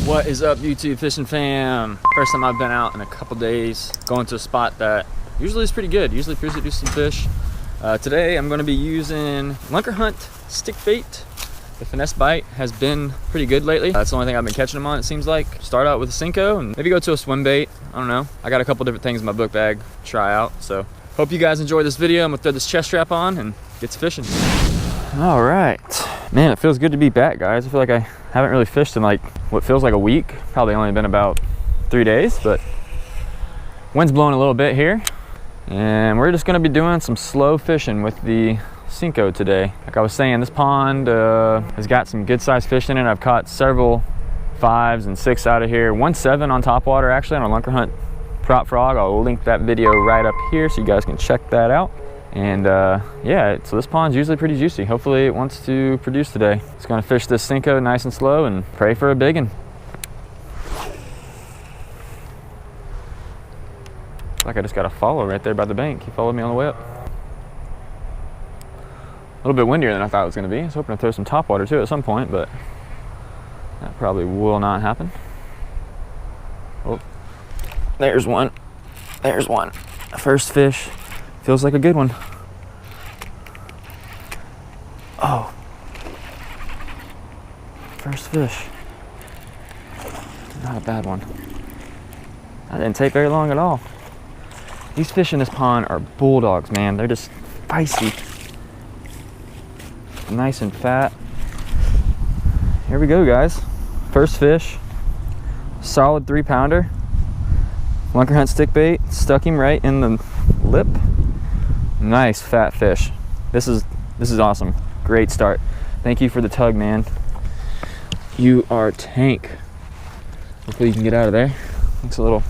What is up, YouTube fishing fam? First time I've been out in a couple days, going to a spot that usually is pretty good, usually produces some fish. Today I'm going to be using Lunker Hunt stick bait. The finesse bite has been pretty good lately. That's the only thing I've been catching them on, it seems like. Start out with a Senko and maybe go to a swim bait. I don't know. I got a couple different things in my book bag to try out. So hope you guys enjoy this video. I'm gonna throw this chest strap on and get to fishing. All right. Man, it feels good to be back, guys. I feel like I haven't really fished in like what feels like a week. Probably only been about 3 days, but wind's blowing a little bit here. And we're just gonna be doing some slow fishing with the Senko today. Like I was saying, this pond has got some good sized fish in it. I've caught several 5s and 6 out of here. 1 7 on top water actually on a Lunker Hunt prop frog. I'll link that video right up here so you guys can check that out. And yeah, so this pond's usually pretty juicy. Hopefully it wants to produce today. It's gonna fish this Senko nice and slow and pray for a big one. Like I just got a follow right there by the bank. He followed me on the way up. A little bit windier than I thought it was gonna be. I was hoping to throw some top water too at some point, but that probably will not happen. Oh, there's one. There's one. First fish. Feels like a good one. Oh. First fish. Not a bad one. That didn't take very long at all. These fish in this pond are bulldogs, man. They're just feisty. Nice and fat. Here we go, guys. First fish. Solid 3-pounder. Lunker Hunt stick bait. Stuck him right in the lip. Nice fat fish. This is awesome. Great start. Thank you for the tug, man. You are tank. Hopefully you can get out of there. Looks a little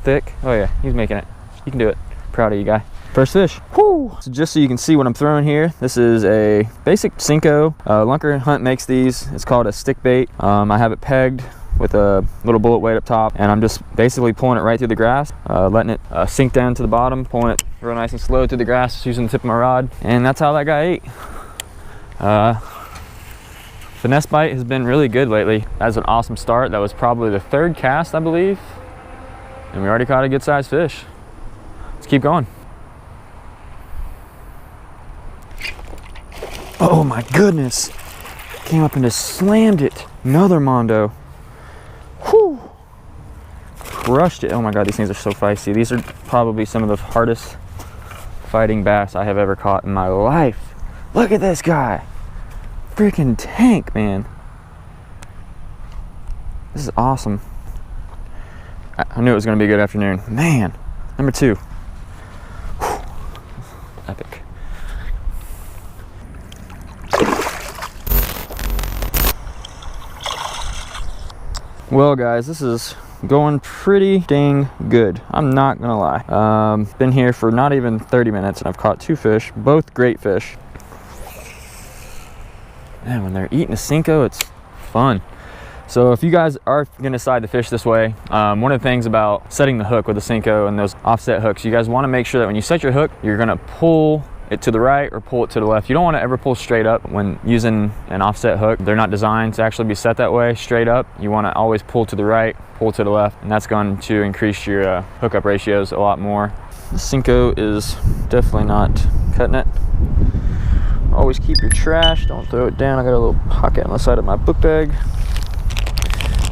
thick. Oh yeah, he's making it. You can do it. Proud of you, guy. First fish. Whoo! So just so you can see what I'm throwing here, this is a basic Senko. Lunker Hunt makes these. It's called a stick bait. I have it pegged with a little bullet weight up top, and I'm just basically pulling it right through the grass, letting it sink down to the bottom, pulling it real nice and slow through the grass, just using the tip of my rod, and that's how that guy ate. Finesse bite has been really good lately. That's an awesome start. That was probably the 3rd cast, I believe, and we already caught a good sized fish. Let's keep going. Oh my goodness, came up and just slammed it. Another Mondo. Whew. Crushed it. Oh my god, these things are so feisty. These are probably some of the hardest fighting bass I have ever caught in my life. Look at this guy. Freaking tank, man. This is awesome. I knew it was going to be a good afternoon. Man, number 2. Whew. Epic. Well, guys, this is going pretty dang good. I'm not gonna lie. Been here for not even 30 minutes and I've caught 2 fish, both great fish. Man, when they're eating a Senko, it's fun. So if you guys are gonna decide to fish this way, one of the things about setting the hook with a Senko and those offset hooks, you guys wanna make sure that when you set your hook, you're gonna pull it to the right or pull it to the left. You don't want to ever pull straight up when using an offset hook. They're not designed to actually be set that way straight up. You want to always pull to the right, pull to the left, and that's going to increase your hookup ratios a lot more. The Senko is definitely not cutting it. Always keep your trash, don't throw it down. I got a little pocket on the side of my book bag.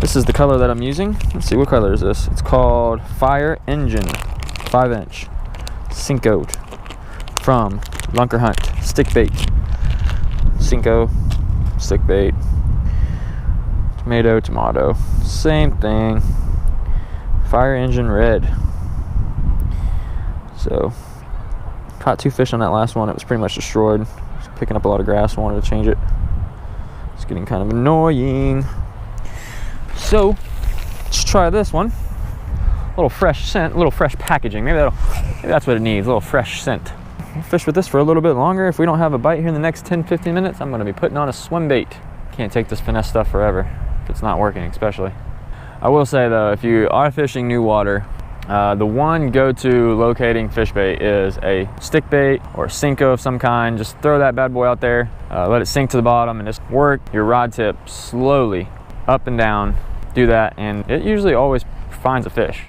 This is the color that I'm using. Let's see, what color is this? It's called Fire Engine 5-inch Senko from Lunker Hunt stick bait. Senko stick bait. Tomato, same thing. Fire Engine red. So caught 2 fish on that last one. It was pretty much destroyed. Was picking up a lot of grass. Wanted to change it. It's getting kind of annoying. So let's try this one. A little fresh scent, a little fresh packaging. Maybe that's what it needs. A little fresh scent. We'll fish with this for a little bit longer. If we don't have a bite here in the next 10-15 minutes, I'm gonna be putting on a swim bait. Can't take this finesse stuff forever if it's not working, especially. I will say though, if you are fishing new water, the one go-to locating fish bait is a stick bait or a Senko of some kind. Just throw that bad boy out there, let it sink to the bottom, and just work your rod tip slowly up and down do that, and it usually always finds a fish.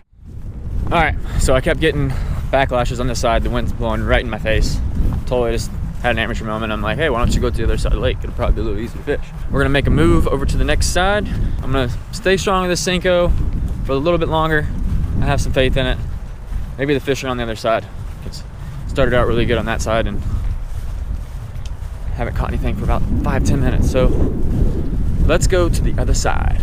All right, so I kept getting backlashes on this side. The wind's blowing right in my face. Totally just had an amateur moment. I'm like, hey, why don't you go to the other side of the lake? It'll probably be a little easier to fish. We're gonna make a move over to the next side. I'm gonna stay strong with this Senko for a little bit longer. I have some faith in it. Maybe the fish are on the other side. It's started out really good on that side and haven't caught anything for about 5-10 minutes. So let's go to the other side.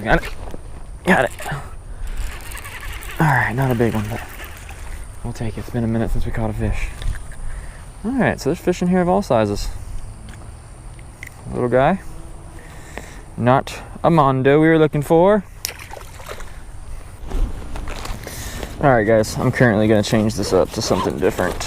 Got it. Got it. All right, not a big one, but we'll take it. It's been a minute since we caught a fish. All right, so there's fish in here of all sizes. Little guy. Not a mondo we were looking for. All right, guys, I'm currently gonna change this up to something different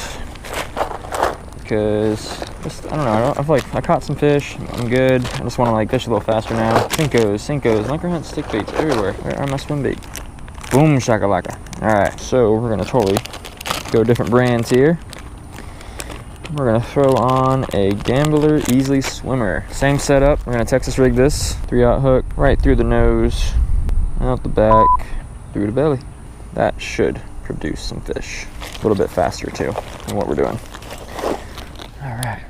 because I don't know, I feel like I caught some fish. I'm good. I just want to like fish a little faster now. Senkos, Lunker Hunt stick baits everywhere. Where are my swim bait? Boom shakalaka. All right, so we're gonna totally go different brands here. We're gonna throw on a Gambler Easily Swimmer. Same setup. We're gonna Texas rig this 3/0 hook right through the nose, out the back, through the belly. That should produce some fish. A little bit faster too than what we're doing. All right.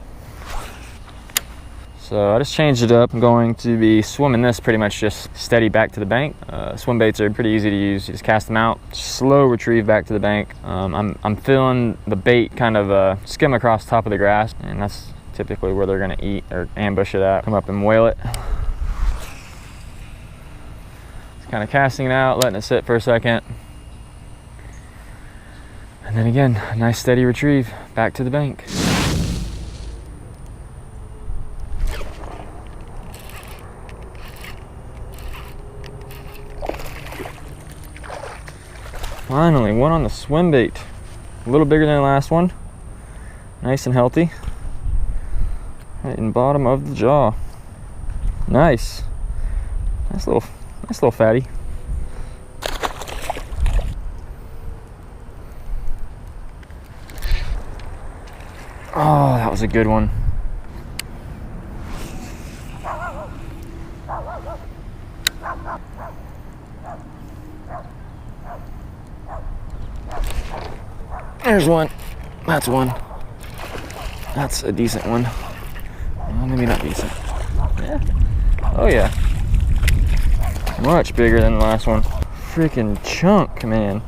So I just changed it up. I'm going to be swimming this pretty much just steady back to the bank. Swim baits are pretty easy to use. You just cast them out, slow retrieve back to the bank. I'm feeling the bait kind of skim across the top of the grass, and that's typically where they're gonna eat or ambush it at. Come up and whale it. Just kind of casting it out, letting it sit for a second. And then again, a nice steady retrieve back to the bank. Finally, one on the swim bait. A little bigger than the last one. Nice and healthy. Right in the bottom of the jaw. Nice. Nice little fatty. Oh, that was a good one. There's one. That's one. That's a decent one. Well, maybe not decent. Yeah. Oh yeah. Much bigger than the last one. Freaking chunk, man.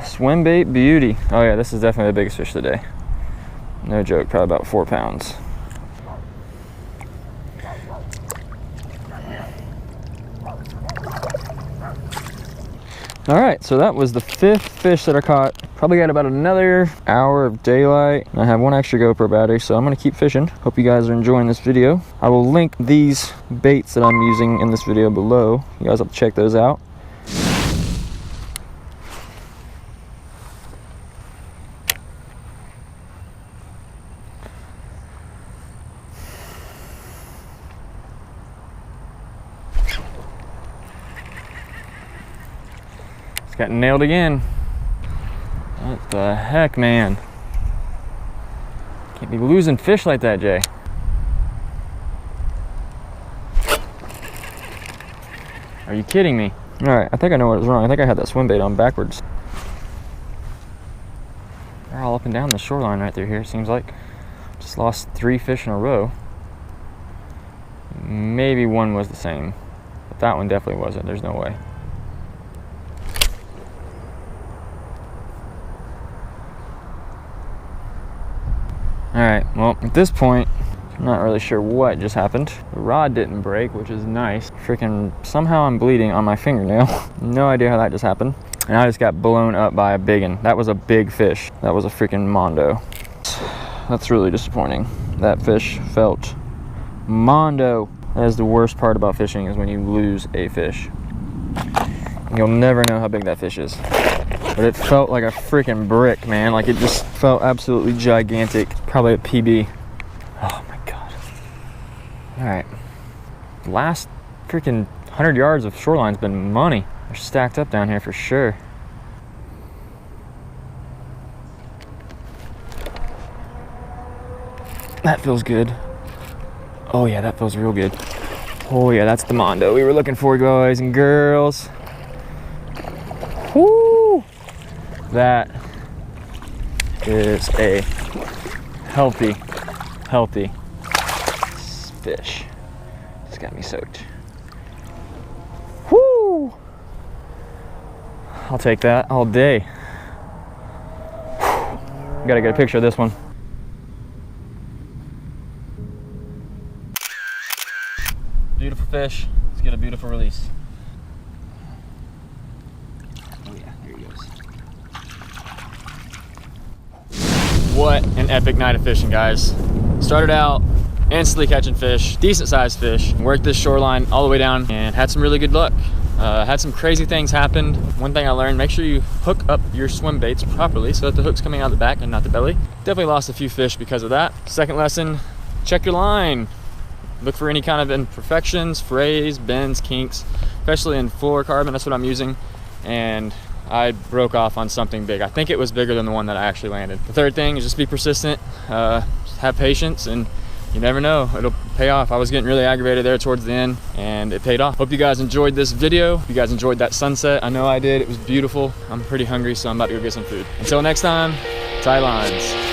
Swim bait beauty. Oh yeah, this is definitely the biggest fish of the day. No joke, probably about 4 pounds. All right, so that was the 5th fish that I caught. Probably got about another hour of daylight. I have one extra GoPro battery, so I'm gonna keep fishing. Hope you guys are enjoying this video. I will link these baits that I'm using in this video below. You guys have to check those out. Got nailed again. What the heck, man? Can't be losing fish like that, Jay. Are you kidding me? All right, I think I know what was wrong. I think I had that swim bait on backwards. They're all up and down the shoreline right through here, it seems like. Just lost 3 fish in a row. Maybe one was the same, but that one definitely wasn't. There's no way. All right, well, at this point, I'm not really sure what just happened. The rod didn't break, which is nice. Freaking, somehow I'm bleeding on my fingernail. No idea how that just happened. And I just got blown up by a big one. That was a big fish. That was a freaking mondo. That's really disappointing. That fish felt mondo. That is the worst part about fishing, is when you lose a fish. You'll never know how big that fish is. But it felt like a freaking brick, man. Like it just felt absolutely gigantic. Probably a PB. Oh my God. All right. Last freaking 100 yards of shoreline's been money. They're stacked up down here for sure. That feels good. Oh yeah, that feels real good. Oh yeah, that's the mondo we were looking for, guys and girls. Woo! That is a healthy fish. It's got me soaked. Woo! I'll take that all day. Gotta get a picture of this one. Beautiful fish. Let's get a beautiful release. Oh yeah, here he goes. What an epic night of fishing, guys. Started out instantly catching fish, decent sized fish. Worked this shoreline all the way down and had some really good luck. Had some crazy things happen. One thing I learned, make sure you hook up your swim baits properly so that the hook's coming out the back and not the belly. Definitely lost a few fish because of that. Second lesson, check your line. Look for any kind of imperfections, frays, bends, kinks, especially in fluorocarbon. That's what I'm using. And I broke off on something big. I think it was bigger than the one that I actually landed. The third thing is just be persistent, have patience, and you never know, it'll pay off. I was getting really aggravated there towards the end and it paid off. Hope you guys enjoyed this video. Hope you guys enjoyed that sunset. I know I did, it was beautiful. I'm pretty hungry, so I'm about to go get some food. Until next time, tie lines.